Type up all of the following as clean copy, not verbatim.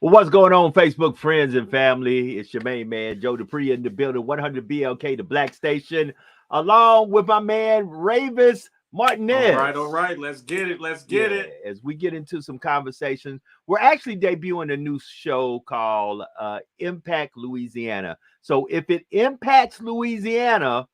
Well, what's going on, Facebook friends and family? It's your main man, Joe Dupree, in the building, 100 BLK, the Black Station, along with my man, Ravis All Martinez. right. Let's get it. Let's get Yeah, it. as we get into some conversations, we're actually debuting a new show called Impact Louisiana. So if it impacts Louisiana,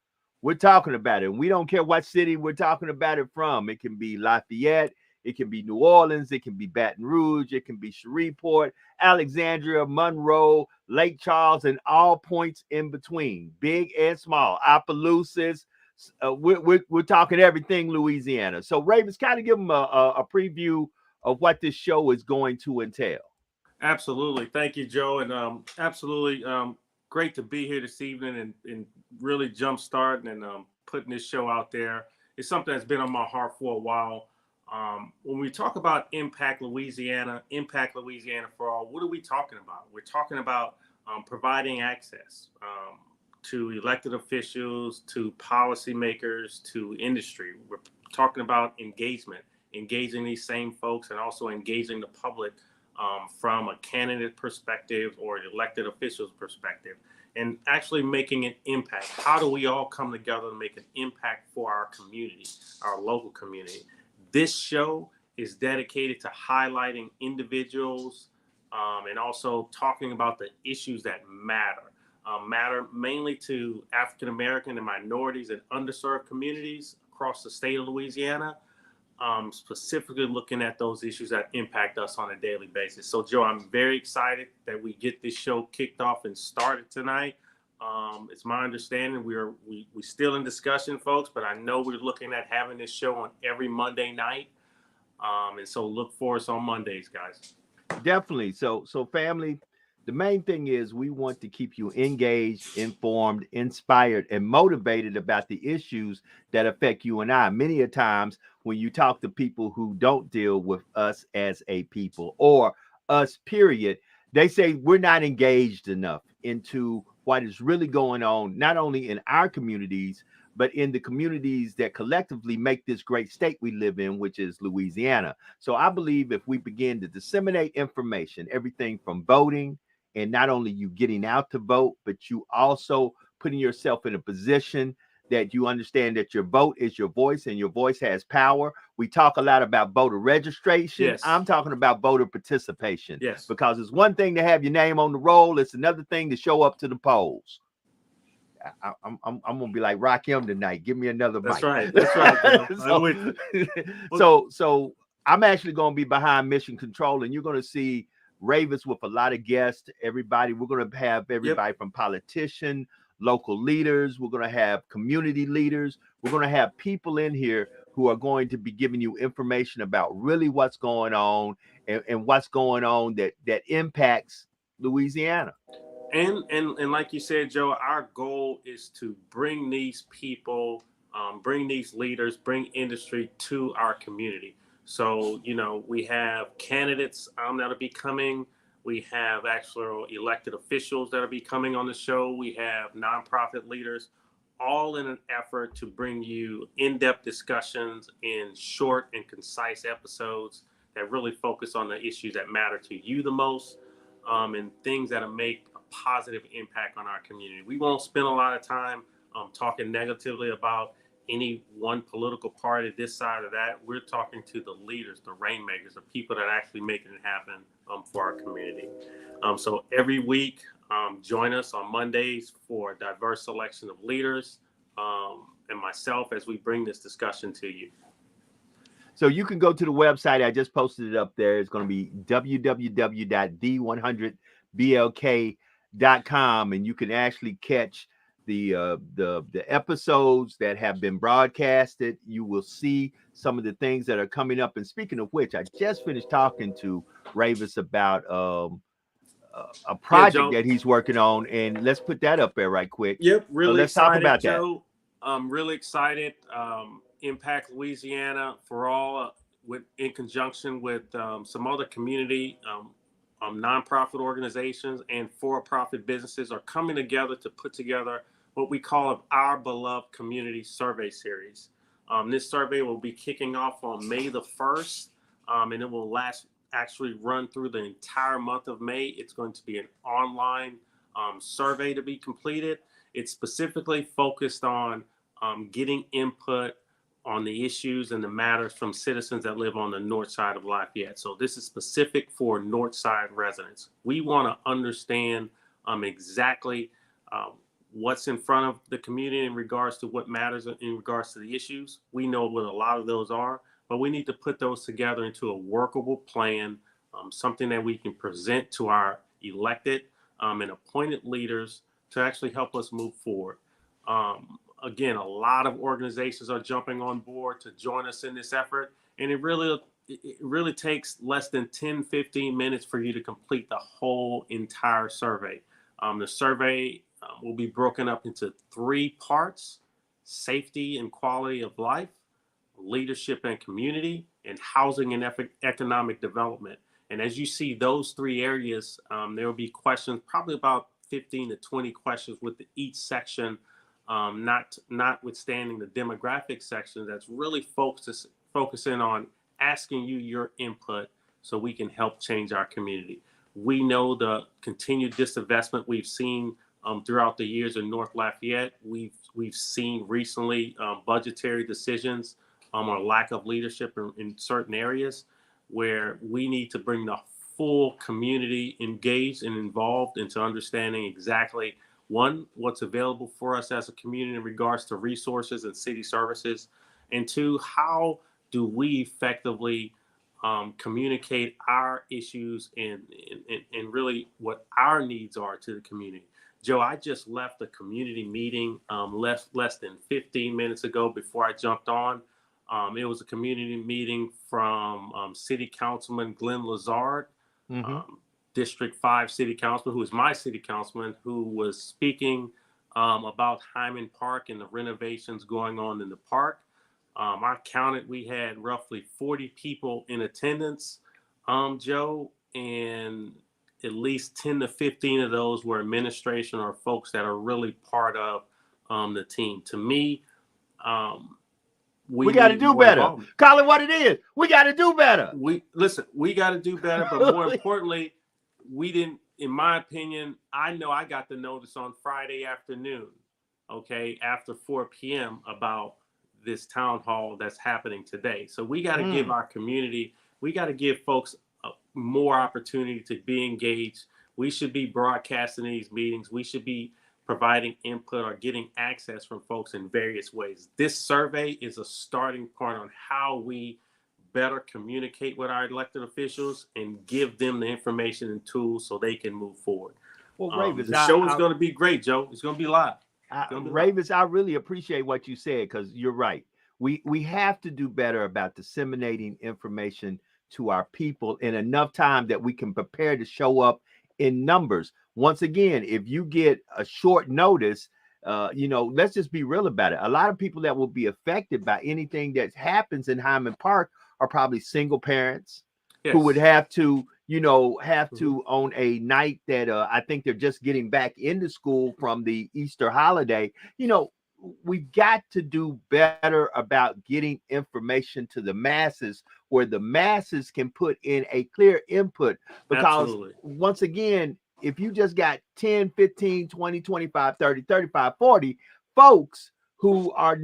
we're talking about it. And we don't care what city we're talking about it from. It can be Lafayette, it can be New Orleans, it can be Baton Rouge, it can be Shreveport, Alexandria, Monroe, Lake Charles, and all points in between, big and small, Opelousas. We're talking everything Louisiana. So Ravens, kind of give them a preview of what this show is going to entail. Absolutely. Thank you, Joe. And absolutely great to be here this evening and really jump starting and putting this show out there. It's something that's been on my heart for a while. When we talk about Impact Louisiana for all, what are we talking about? We're talking about providing access to elected officials, to policymakers, to industry. We're talking about engaging these same folks and also engaging the public from a candidate perspective or an elected official's perspective, and actually making an impact. How do we all come together to make an impact for our community, our local community? This show is dedicated to highlighting individuals and also talking about the issues that matter mainly to African American and minorities and underserved communities across the state of Louisiana, specifically looking at those issues that impact us on a daily basis. So, Joe, I'm very excited that we get this show kicked off and started tonight. It's my understanding we still in discussion, folks, but I know we're looking at having this show on every Monday night. And so look for us on Mondays, guys. Definitely. So family, the main thing is we want to keep you engaged, informed, inspired, and motivated about the issues that affect you and I. Many a times when you talk to people who don't deal with us as a people or us, period, they say we're not engaged enough into what is really going on, not only in our communities, but in the communities that collectively make this great state we live in, which is Louisiana. So I believe if we begin to disseminate information, everything from voting, and not only you getting out to vote, but you also putting yourself in a position that you understand that your vote is your voice and your voice has power. We talk a lot about voter registration. Yes. I'm talking about voter participation Yes. because it's one thing to have your name on the roll, it's another thing to show up to the polls. I'm gonna be like Rakim tonight. Give me another That's mic. right. That's right, Joe. I'm so, with you. Well, so I'm actually gonna be behind mission control, and you're gonna see Ravens with a lot of guests. Everybody, we're gonna have yep. everybody from politician, local leaders. We're gonna have community leaders. We're gonna have people in here who are going to be giving you information about really what's going on and what's going on that impacts Louisiana. And like you said, Joe, our goal is to bring these people, bring these leaders, bring industry to our community. So, we have candidates that'll be coming. We have actual elected officials that'll be coming on the show. We have nonprofit leaders, all in an effort to bring you in-depth discussions in short and concise episodes that really focus on the issues that matter to you the most, and things that'll make a positive impact on our community. We won't spend a lot of time talking negatively about any one political party, this side or that. We're talking to the leaders, the rainmakers, the people that are actually making it happen for our community. So every week, join us on Mondays for a diverse selection of leaders and myself as we bring this discussion to you. So you can go to the website. I just posted it up there. It's going to be www.the100blk.com, and you can actually catch the episodes that have been broadcasted. You will see some of the things that are coming up. And speaking of which, I just finished talking to Ravis about a Yeah, project Joe. that he's working on, and let's put that up there right quick. Yep, So really let's talk excited, about that. Joe. I'm really excited. Impact Louisiana for all, in conjunction with some other community nonprofit organizations and for-profit businesses are coming together to put together what we call our beloved community survey series. This survey will be kicking off on May the 1st, and it will last actually run through the entire month of May. It's going to be an online survey to be completed. It's specifically focused on getting input on the issues and the matters from citizens that live on the north side of Lafayette. So this is specific for north side residents. We want to understand exactly what's in front of the community in regards to what matters in regards to the issues. We know what a lot of those are, but we need to put those together into a workable plan, something that we can present to our elected and appointed leaders to actually help us move forward. Again, a lot of organizations are jumping on board to join us in this effort, and it really takes less than 10-15 minutes for you to complete the whole entire survey. The survey will be broken up into 3 parts: safety and quality of life, leadership and community, and housing and economic development. And as you see those 3 areas, there will be questions, probably about 15 to 20 questions with each section, notwithstanding the demographic section that's really focusing on asking you your input so we can help change our community. We know the continued disinvestment we've seen throughout the years in North Lafayette. We've seen recently budgetary decisions or lack of leadership in certain areas where we need to bring the full community engaged and involved into understanding exactly, one, what's available for us as a community in regards to resources and city services, and 2, how do we effectively communicate our issues and really what our needs are to the community. Joe, I just left a community meeting less than 15 minutes ago before I jumped on. It was a community meeting from City Councilman Glenn Lazard, District 5 City Councilman, who is my city councilman, who was speaking about Hyman Park and the renovations going on in the park. I counted, we had roughly 40 people in attendance, Joe, and at least 10 to 15 of those were administration or folks that are really part of the team. To me, we got to do better. Call it what it is. We got to do better. We got to do better, but more importantly, we didn't, in my opinion, I know I got the notice on Friday afternoon, okay, after 4 p.m. about this town hall that's happening today. So we got to give our community, we got to give folks more opportunity to be engaged. We should be broadcasting these meetings. We should be providing input or getting access from folks in various ways. This survey is a starting point on how we better communicate with our elected officials and give them the information and tools so they can move forward. Well, Ravis, the show is going to be great, Joe. It's going to be live. Ravis, I really appreciate what you said, because you're right. We have to do better about disseminating information to our people in enough time that we can prepare to show up in numbers. Once again, if you get a short notice, let's just be real about it. A lot of people that will be affected by anything that happens in Hyman Park are probably single parents who would have to, on a night that I think they're just getting back into school from the Easter holiday. We've got to do better about getting information to the masses where the masses can put in a clear input. Because once again, if you just got 10, 15, 20, 25, 30, 35, 40 folks who are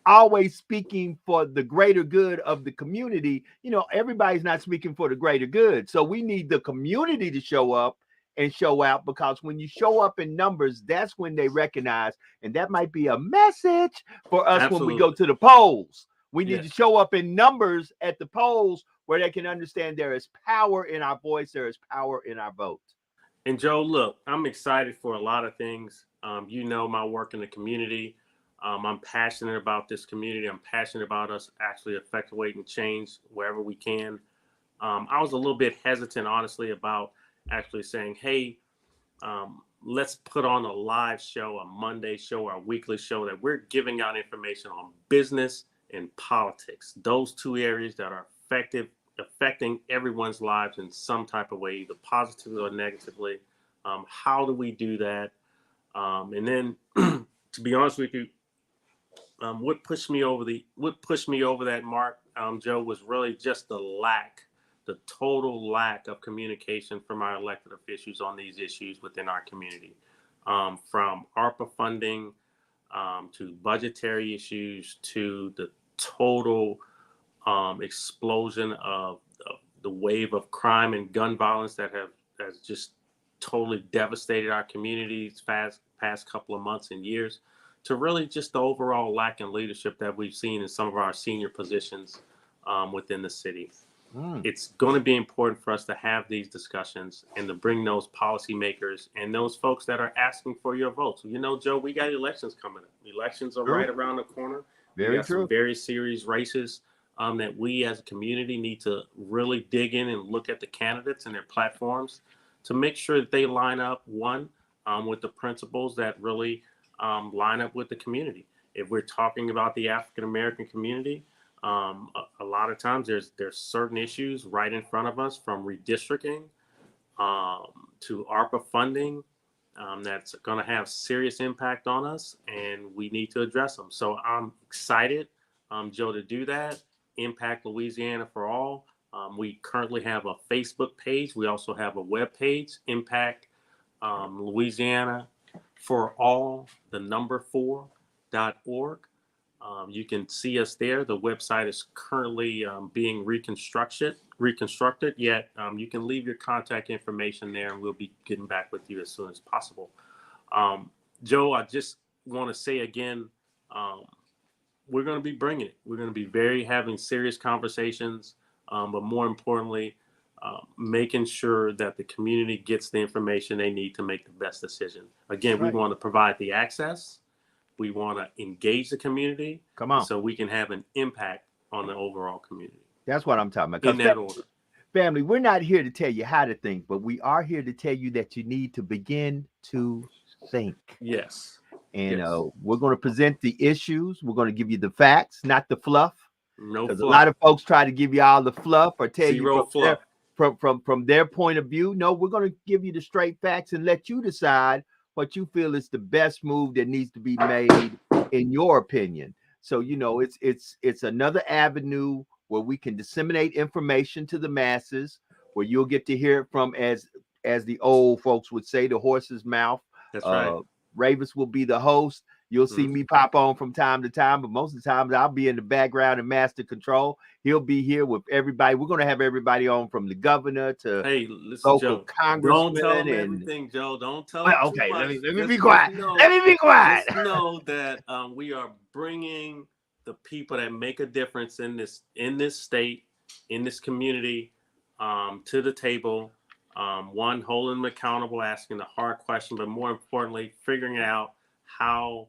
always speaking for the greater good of the community, everybody's not speaking for the greater good. So we need the community to show up and show out, because when you show up in numbers, that's when they recognize, and that might be a message for us when we go to the polls. We need to show up in numbers at the polls where they can understand there is power in our voice, there is power in our vote. And Joe, look, I'm excited for a lot of things. My work in the community. I'm passionate about this community. I'm passionate about us actually effectuating change wherever we can. I was a little bit hesitant, honestly, about actually saying, hey, let's put on a live show, a Monday show, or a weekly show that we're giving out information on business and politics. Those 2 areas that are affecting everyone's lives in some type of way, either positively or negatively. How do we do that? And then, to be honest with you, what pushed me over that mark, Joe, was really just the lack the total lack of communication from our elected officials on these issues within our community, from ARPA funding to budgetary issues to the total explosion of the wave of crime and gun violence that has just totally devastated our communities past couple of months and years, to really just the overall lack in leadership that we've seen in some of our senior positions within the city. It's going to be important for us to have these discussions and to bring those policymakers and those folks that are asking for your votes. You know, Joe, we got elections coming up. Elections are right around the corner. We got some very serious races that we as a community need to really dig in and look at the candidates and their platforms to make sure that they line up, one, with the principles that really line up with the community. If we're talking about the African-American community, a lot of times there's certain issues right in front of us, from redistricting to ARPA funding, that's going to have serious impact on us, and we need to address them. So I'm excited, Joe, to do that. Impact Louisiana for All. We currently have a Facebook page. We also have a web page, Impact Louisiana for All, the number 4.org. You can see us there. The website is currently being reconstructed, yet you can leave your contact information there, and we'll be getting back with you as soon as possible. Joe, I just want to say again, we're going to be bringing it. We're going to be having serious conversations, but more importantly, making sure that the community gets the information they need to make the best decision. Again, we want to provide the access. We want to engage the community. Come on. So we can have an impact on the overall community. That's what I'm talking about. In that order. Family, we're not here to tell you how to think, but we are here to tell you that you need to begin to think. Yes. And we're going to present the issues. We're going to give you the facts, not the fluff. No fluff. Because a lot of folks try to give you all the fluff or tell Zero you fluff. From their point of view. No, we're going to give you the straight facts and let you decide what you feel is the best move that needs to be made in your opinion. So, you know, it's another avenue where we can disseminate information to the masses, where you'll get to hear it from, as the old folks would say, the horse's mouth. That's right. Ravis will be the host. You'll see me pop on from time to time, but most of the times I'll be in the background and master control. He'll be here with everybody. We're going to have everybody on, from the governor to local Joe, congressmen. Don't tell them everything, Joe. Don't tell them too much. Let me be quiet. Let me be quiet. Just know that we are bringing the people that make a difference in this state, in this community, to the table. One, holding them accountable, asking the hard question, but more importantly, figuring out how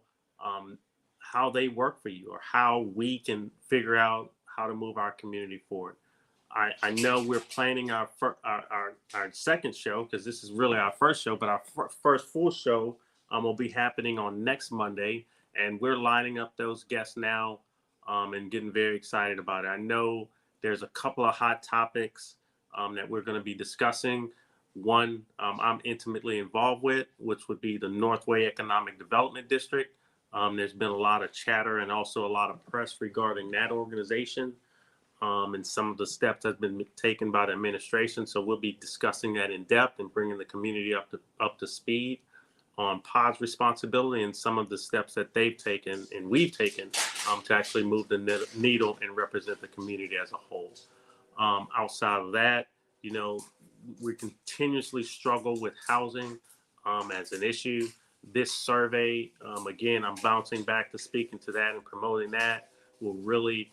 they work for you, or how we can figure out how to move our community forward. I know we're planning our second show, because this is really our first show, but our first full show will be happening on next Monday, and we're lining up those guests now and getting very excited about it. I know there's a couple of hot topics that we're going to be discussing. One I'm intimately involved with, which would be the Northway Economic Development District. There's been a lot of chatter and also a lot of press regarding that organization and some of the steps that have been taken by the administration. So we'll be discussing that in depth and bringing the community up to speed on POD's responsibility and some of the steps that they've taken and we've taken to actually move the needle and represent the community as a whole. Outside of that, you know, we continuously struggle with housing as an issue. This survey, again, I'm bouncing back to speaking to that and promoting that, will really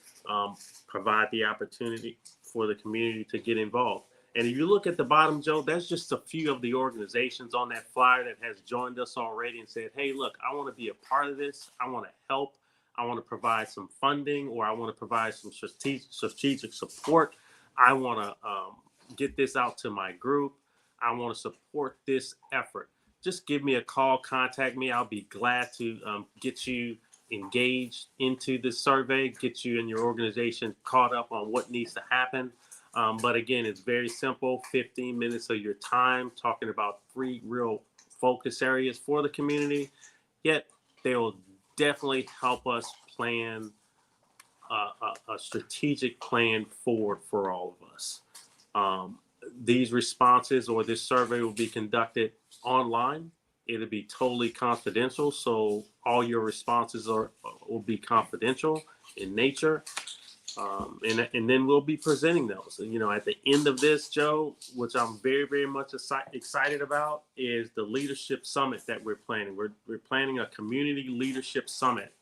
provide the opportunity for the community to get involved. And if you look at the bottom, Joe, that's just a few of the organizations on that flyer that has joined us already and said, hey, look, I want to be a part of this. I want to help. I want to provide some funding, or I want to provide some strategic support. I want to get this out to my group. I want to support this effort. Just give me a call, contact me. I'll be glad to get you engaged into this survey, get you and your organization caught up on what needs to happen. But again, it's very simple, 15 minutes of your time talking about 3 real focus areas for the community. Yet they will definitely help us plan a strategic plan forward for all of us. These responses or this survey will be conducted online. It'll be totally confidential, so all your responses will be confidential in nature. And then we'll be presenting those. At the end of this, Joe, which I'm very, very much excited about, is the leadership summit that we're planning. We're planning a community leadership summit.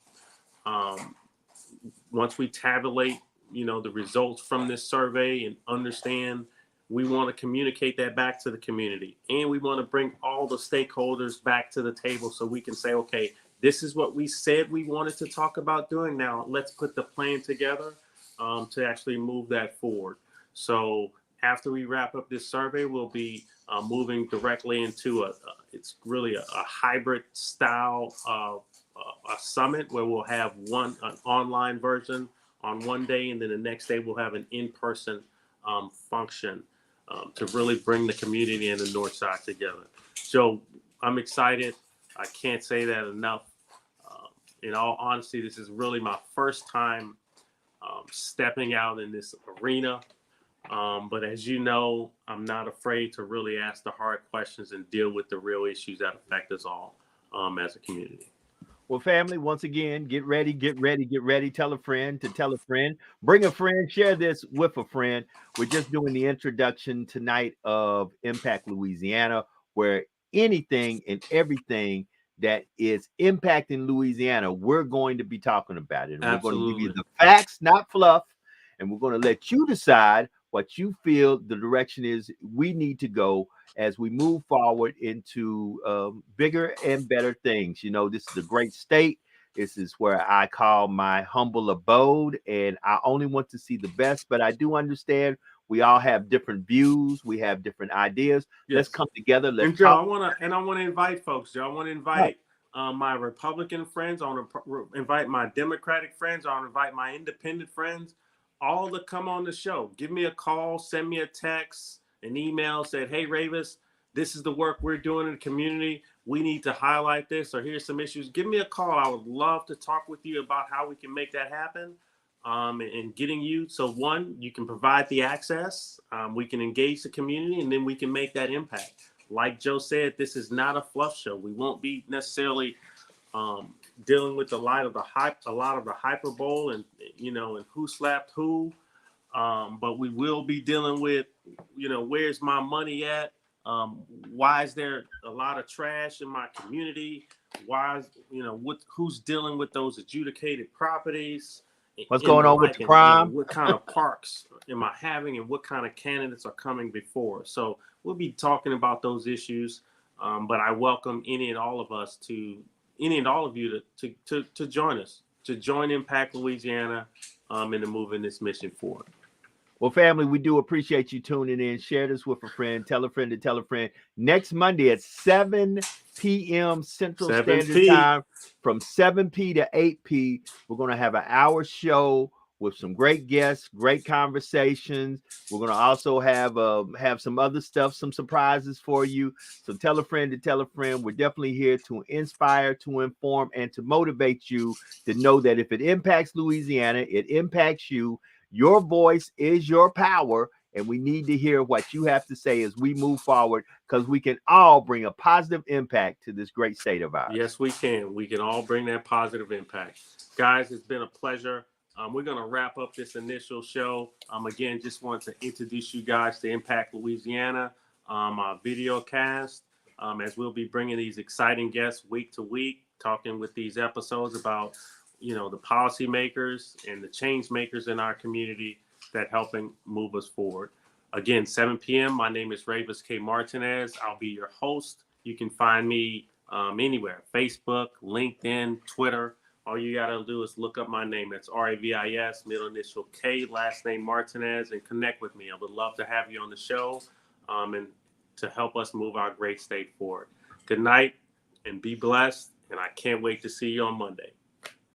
Once we tabulate, the results from this survey and understand, we want to communicate that back to the community, and we want to bring all the stakeholders back to the table so we can say, okay, this is what we said we wanted to talk about doing. Now let's put the plan together to actually move that forward. So after we wrap up this survey, we'll be moving directly into it's really a hybrid style of a summit where we'll have an online version on one day, and then the next day we'll have an in-person function to really bring the community and the North Side together. So I'm excited. I can't say that enough. In all honesty, this is really my first time stepping out in this arena. But as you know, I'm not afraid to really ask the hard questions and deal with the real issues that affect us all as a community. Well, family, once again, get ready, get ready, get ready. Tell a friend to tell a friend. Bring a friend. Share this with a friend. We're just doing the introduction tonight of Impact Louisiana, where anything and everything that is impacting Louisiana, we're going to be talking about it. And Absolutely. We're going to give you the facts, not fluff. And we're going to let you decide what you feel the direction is we need to go as we move forward into bigger and better things. This is a great state. This is where I call my humble abode, and I only want to see the best, but I do understand we all have different views. We have different ideas. Yes. Let's come together. Let's and Joe, talk. I want to invite folks, Joe. I want to invite my Republican friends. I want to invite my Democratic friends. I want to invite my independent friends, all to come on the show. Give me a call, send me a text, an email, said, hey, Ravis, this is the work we're doing in the community. We need to highlight this, or here's some issues. Give me a call. I would love to talk with you about how we can make that happen. And getting you. So one, you can provide the access. We can engage the community, and then we can make that impact. Like Joe said, this is not a fluff show. We won't be necessarily dealing with a lot of the hyperbole and and who slapped who. But we will be dealing with, where's my money at? Why is there a lot of trash in my community? Why is, who's dealing with those adjudicated properties? What's going on with the crime? What kind of parks am I having, and what kind of candidates are coming before? So we'll be talking about those issues. But I welcome any and all of you to join us, to join Impact Louisiana in moving this mission forward. Well, family, we do appreciate you tuning in. Share this with a friend. Tell a friend to tell a friend. Next Monday at 7 p.m. Central Standard Time, from 7 p to 8 p, we're going to have an hour show with some great guests, great conversations. We're going to also have some other stuff, some surprises for you. So tell a friend to tell a friend. We're definitely here to inspire, to inform, and to motivate you to know that if it impacts Louisiana, it impacts you. Your voice is your power, and we need to hear what you have to say as we move forward, because we can all bring a positive impact to this great state of ours. Yes, we can. We can all bring that positive impact. Guys, it's been a pleasure. We're going to wrap up this initial show. Again, just want to introduce you guys to Impact Louisiana, our video cast, as we'll be bringing these exciting guests week to week, talking with these episodes about the policymakers and the change makers in our community that helping move us forward. Again, 7 p.m. My name is Ravis K. Martinez. I'll be your host. You can find me anywhere: Facebook, LinkedIn, Twitter. All you got to do is look up my name. That's Ravis, middle initial K, last name Martinez, and connect with me. I would love to have you on the show and to help us move our great state forward. Good night and be blessed. And I can't wait to see you on Monday.